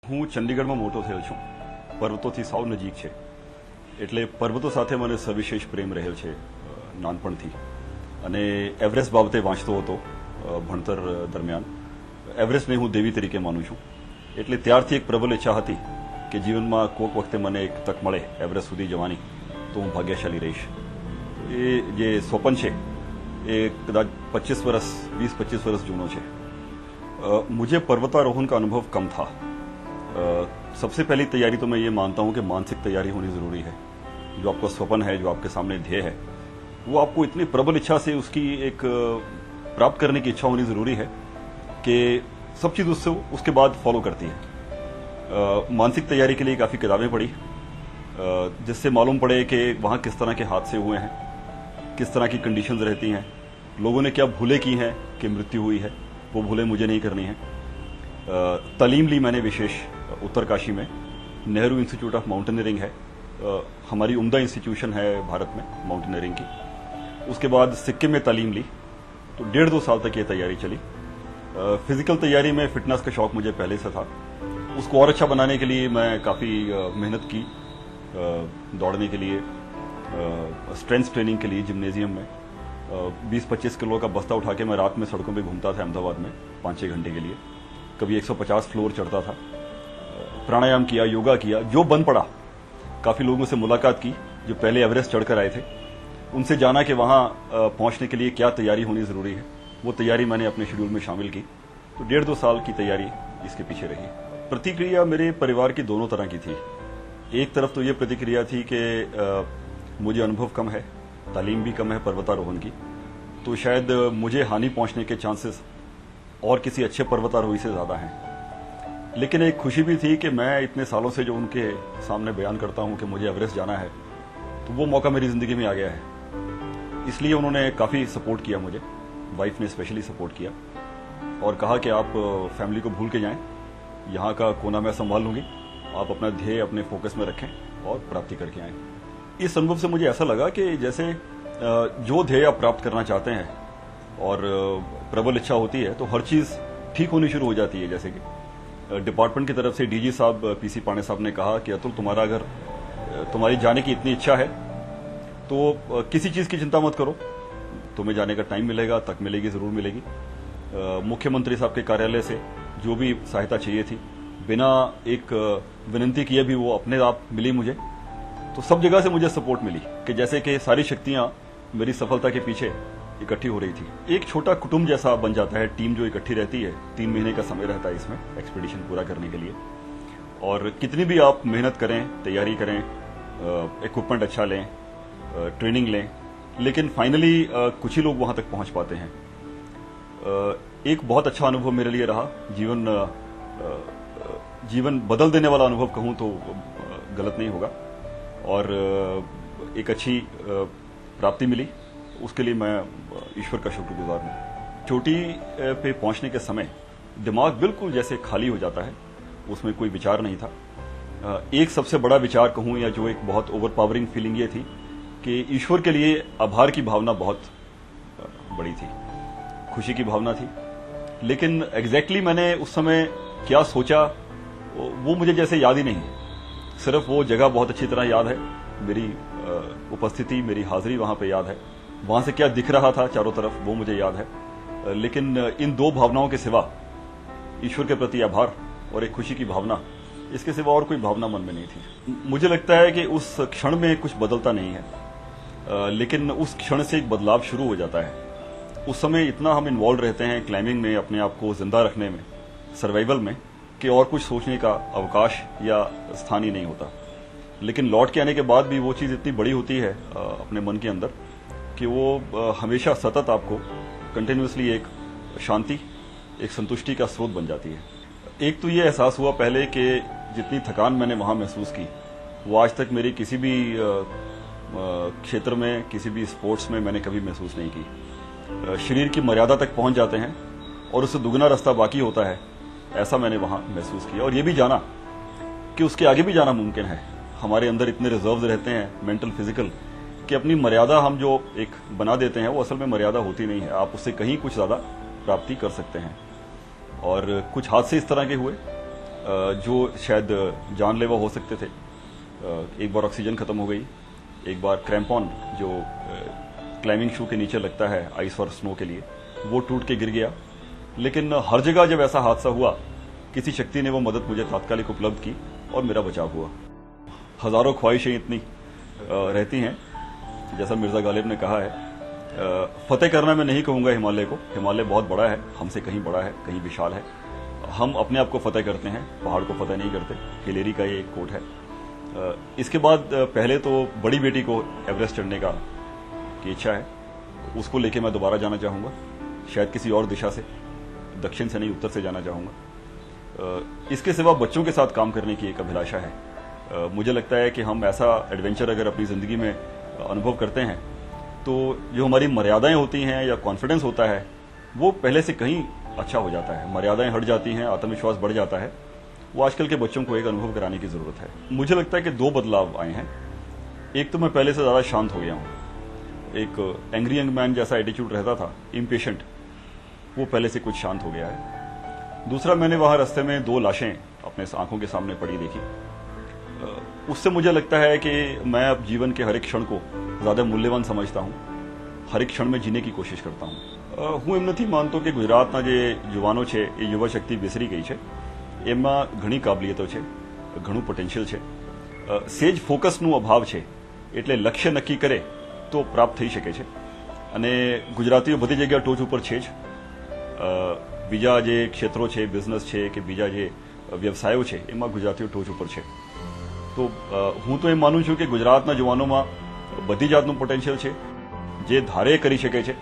હું ચંડીગઢમાં મોટો થયો છું. પર્વતોથી સાવ નજીક છે, એટલે પર્વતો સાથે મને સવિશેષ પ્રેમ રહેલ છે નાનપણથી. અને એવરેસ્ટ બાબતે વાંચતો હતો ભણતર દરમિયાન. એવરેસ્ટને હું દેવી તરીકે માનું છું, એટલે ત્યારથી એક પ્રબળ ઈચ્છા હતી કે જીવનમાં કોઈક વખતે મને એક તક મળે એવરેસ્ટ સુધી જવાની તો હું ભાગ્યશાળી રહીશ. એ જે સ્વપ્ન છે એ કદાચ 20-25 वर्ष जूनो है. मुझे पर्वतारोहण का अनुभव कम था. सबसे पहली तैयारी तो मैं ये मानता हूँ कि मानसिक तैयारी होनी जरूरी है. जो आपका स्वप्न है, जो आपके सामने ध्येय है, वो आपको इतनी प्रबल इच्छा से उसकी एक प्राप्त करने की इच्छा होनी जरूरी है कि सब चीज उससे उसके बाद फॉलो करती है. मानसिक तैयारी के लिए काफी किताबें पढ़ी, जिससे मालूम पड़े कि वहाँ किस तरह के हादसे हुए हैं, किस तरह की कंडीशंस रहती हैं, लोगों ने क्या भूलें की हैं कि मृत्यु हुई है, वो भूलें मुझे नहीं करनी है. तालीम ली मैंने विशेष उत्तरकाशी में. नेहरू इंस्टीट्यूट ऑफ माउंटेनियरिंग है, हमारी उम्दा इंस्टीट्यूशन है भारत में माउंटेनियरिंग की. उसके बाद सिक्किम में तालीम ली, तो 1.5-2 साल तक ये तैयारी चली. फिजिकल तैयारी में फिटनेस का शौक मुझे पहले से था. उसको और अच्छा बनाने के लिए मैं काफ़ी मेहनत की. दौड़ने के लिए, स्ट्रेंथ ट्रेनिंग के लिए जिम्नेजियम में 20-25 किलो का बस्ता उठा के मैं रात में सड़कों पे घूमता था अहमदाबाद में 5-6 घंटे के लिए. कभी 150 फ्लोर चढ़ता था. प्राणायाम किया, योगा किया, जो बन पड़ा. काफ़ी लोगों से मुलाकात की जो पहले एवरेस्ट चढ़कर आए थे, उनसे जाना कि वहाँ पहुँचने के लिए क्या तैयारी होनी ज़रूरी है. वो तैयारी मैंने अपने शेड्यूल में शामिल की. तो 1.5-2 साल की तैयारी इसके पीछे रही. प्रतिक्रिया मेरे परिवार की दोनों तरह की थी. एक तरफ तो ये प्रतिक्रिया थी कि मुझे अनुभव कम है, तालीम भी कम है पर्वतारोहण की, तो शायद मुझे हानि पहुंचने के चांसेस और किसी अच्छे पर्वतारोही से ज़्यादा हैं. लेकिन एक खुशी भी थी कि मैं इतने सालों से जो उनके सामने बयान करता हूं कि मुझे एवरेस्ट जाना है, तो वो मौका मेरी ज़िंदगी में आ गया है. इसलिए उन्होंने काफ़ी सपोर्ट किया मुझे. वाइफ ने स्पेशली सपोर्ट किया और कहा कि आप फैमिली को भूल के जाएं, यहाँ का कोना मैं संभाल लूँगी, आप अपना ध्येय अपने फोकस में रखें और प्राप्ति करके आएँ. इस अनुभव से मुझे ऐसा लगा कि जैसे जो ध्येय आप प्राप्त करना चाहते हैं और प्रबल इच्छा होती है, तो हर चीज़ ठीक होनी शुरू हो जाती है. जैसे कि डिपार्टमेंट की तरफ से डीजी साहब पीसी पांडे साहब ने कहा कि अतुल, तुम्हारा अगर तुम्हारी जाने की इतनी इच्छा है तो किसी चीज़ की चिंता मत करो, तुम्हें जाने का टाइम मिलेगा, तक मिलेगी, ज़रूर मिलेगी. मुख्यमंत्री साहब के कार्यालय से जो भी सहायता चाहिए थी, बिना एक विनंती किए भी वो अपने आप मिली मुझे. तो सब जगह से मुझे सपोर्ट मिली कि जैसे कि सारी शक्तियां मेरी सफलता के पीछे इकट्ठी हो रही थी. एक छोटा कुटुंब जैसा बन जाता है. टीम जो इकट्ठी रहती है, 3 महीने का समय रहता है इसमें एक्सपीडिशन पूरा करने के लिए. और कितनी भी आप मेहनत करें, तैयारी करें, इक्विपमेंट अच्छा लें, ट्रेनिंग लें, लेकिन फाइनली कुछ ही लोग वहां तक पहुंच पाते हैं. एक बहुत अच्छा अनुभव मेरे लिए रहा. जीवन बदल देने वाला अनुभव कहूं तो गलत नहीं होगा. और एक अच्छी प्राप्ति मिली, उसके लिए मैं ईश्वर का शुक्रगुजार हूँ. चोटी पे पहुंचने के समय दिमाग बिल्कुल जैसे खाली हो जाता है, उसमें कोई विचार नहीं था. एक सबसे बड़ा विचार कहूँ या जो एक बहुत ओवरपावरिंग फीलिंग ये थी कि ईश्वर के लिए आभार की भावना बहुत बड़ी थी, खुशी की भावना थी. लेकिन एग्जैक्टली मैंने उस समय क्या सोचा वो मुझे जैसे याद ही नहीं है. सिर्फ वो जगह बहुत अच्छी तरह याद है, मेरी उपस्थिति, मेरी हाजिरी वहां पे याद है. वहां से क्या दिख रहा था चारों तरफ वो मुझे याद है. लेकिन इन 2 भावनाओं के सिवा, ईश्वर के प्रति आभार और एक खुशी की भावना, इसके सिवा और कोई भावना मन में नहीं थी. मुझे लगता है कि उस क्षण में कुछ बदलता नहीं है, लेकिन उस क्षण से एक बदलाव शुरू हो जाता है. उस समय इतना हम इन्वॉल्व रहते हैं क्लाइंबिंग में, अपने आप को जिंदा रखने में, सर्वाइवल में, कि और कुछ सोचने का अवकाश या स्थान ही नहीं होता. लेकिन लौट के आने के बाद भी वो चीज़ इतनी बड़ी होती है अपने मन के अंदर कि वो हमेशा सतत आपको कंटिन्यूसली एक शांति, एक संतुष्टि का स्रोत बन जाती है. एक तो ये एहसास हुआ पहले कि जितनी थकान मैंने वहाँ महसूस की, वो आज तक मेरी किसी भी क्षेत्र में, किसी भी स्पोर्ट्स में मैंने कभी महसूस नहीं की. शरीर की मर्यादा तक पहुँच जाते हैं और उससे दुगना रास्ता बाकी होता है, ऐसा मैंने वहां महसूस किया. और ये भी जाना कि उसके आगे भी जाना मुमकिन है. हमारे अंदर इतने रिजर्व्स रहते हैं, मेंटल, फिजिकल, कि अपनी मर्यादा हम जो एक बना देते हैं वो असल में मर्यादा होती नहीं है. आप उससे कहीं कुछ ज़्यादा प्राप्ति कर सकते हैं. और कुछ हादसे इस तरह के हुए जो शायद जानलेवा हो सकते थे। एक बार ऑक्सीजन खत्म हो गई, एक बार क्रैम्पॉन जो क्लाइंबिंग शू के नीचे लगता है आइस और स्नो के लिए, वो टूट के गिर गया। लेकिन हर जगह जब ऐसा हादसा हुआ, किसी शक्ति ने वो मदद मुझे तात्कालिक उपलब्ध की और मेरा बचाव हुआ। हजारों ख्वाहिशें इतनी रहती हैं, जैसा मिर्जा गालिब ने कहा है, फतेह करना मैं नहीं कहूंगा हिमालय को। हिमालय बहुत बड़ा है, हमसे कहीं बड़ा है, कहीं विशाल है। हम अपने आप को फतेह करते हैं, पहाड़ को फतेह नहीं करते। हिलेरी का ये एक कोट है। इसके बाद पहले तो बड़ी बेटी को एवरेस्ट चढ़ने की इच्छा है, उसको लेके मैं दोबारा जाना चाहूंगा, शायद किसी और दिशा से, दक्षिण से नहीं उत्तर से जाना चाहूंगा। इसके सिवा बच्चों के साथ काम करने की एक अभिलाषा है। मुझे लगता है कि हम ऐसा एडवेंचर अगर अपनी जिंदगी में अनुभव करते हैं तो जो हमारी मर्यादाएं होती हैं या कॉन्फिडेंस होता है वो पहले से कहीं अच्छा हो जाता है। मर्यादाएं हट जाती हैं, आत्मविश्वास बढ़ जाता है। वो आजकल के बच्चों को एक अनुभव कराने की जरूरत है। मुझे लगता है कि दो बदलाव आए हैं। एक तो मैं पहले से ज्यादा शांत हो गया हूं। एक एंग्री यंग मैन जैसा एटीट्यूड रहता था, इम्पेशेंट, वो पहले से कुछ शांत हो गया है। दूसरा, मैंने वहां रास्ते में 2 लाशें अपने आंखों के सामने पड़ी देखी। उससे मुझे लगता है कि मैं अब जीवन के हर एक क्षण को ज्यादा मूल्यवान समझता हूं, हर एक क्षण में जीने की कोशिश करता हूं। હું એમ નથી માનતો કે ગુજરાતના જે યુવાનો છે એ યુવા શક્તિ વિસરી ગઈ છે। એમાં ઘણી કાબલિયતો છે, ઘણું પોટેન્શિયલ છે। સેજ ફોકસનું અભાવ છે, એટલે લક્ષ્ય નક્કી કરે તો પ્રાપ્ત થઈ શકે છે। અને ગુજરાતીઓ બધી જગ્યા ટોચ ઉપર છે જ। બીજા જે ક્ષેત્રો છે, બિઝનેસ છે કે બીજા જે વ્યવસાયો છે, એમાં ગુજરાતીઓ ટોચ ઉપર છે। તો હું તો એમ માનું છું કે ગુજરાતના યુવાનોમાં બધી જાતનું પોટેન્શિયલ છે, જે ધારે કરી શકે છે।